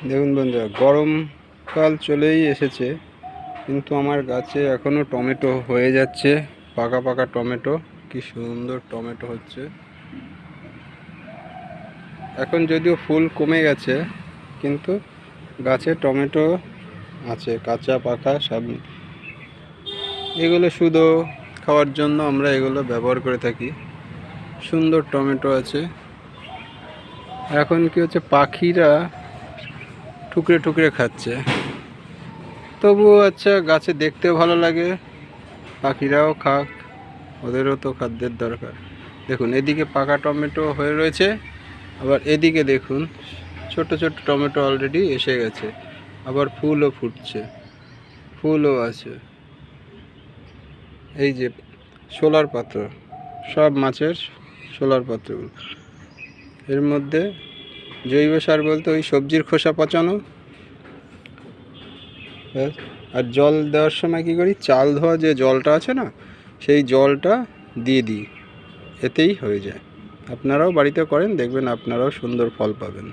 দেখুন বন্ধুরা, গরমকাল চলেই এসেছে কিন্তু আমার গাছে এখনও টমেটো হয়ে যাচ্ছে। পাকা পাকা টমেটো, কি সুন্দর টমেটো হচ্ছে। এখন যদিও ফুল কমে গেছে কিন্তু গাছে টমেটো আছে, কাঁচা পাকা সব। এগুলো শুধু খাওয়ার জন্য আমরা এগুলো ব্যবহার করে থাকি। সুন্দর টমেটো আছে। এখন কি হচ্ছে, পাখিরা টুকরে টুকরে খাচ্ছে। তবুও আচ্ছা, গাছে দেখতেও ভালো লাগে, পাখিরাও খাক, ওদেরও তো খাদ্যের দরকার। দেখুন এদিকে পাকা টমেটো হয়ে রয়েছে, আবার এদিকে দেখুন ছোট ছোট টমেটো অলরেডি এসে গেছে, আবার ফুলও ফুটছে, ফুলও আছে। এই যে শোলার পাত্র, সব মাছের শোলার পাত্রগুলো, এর মধ্যে জৈব সার বলতে ওই সবজির খোসা পচানো। আর জল দেওয়ার সময় কী করি, চাল ধোয়া যে জলটা আছে না, সেই জলটা দিয়ে দিই, এতেই হয়ে যায়। আপনারাও বাড়িতে করেন, দেখবেন আপনারাও সুন্দর ফল পাবেন।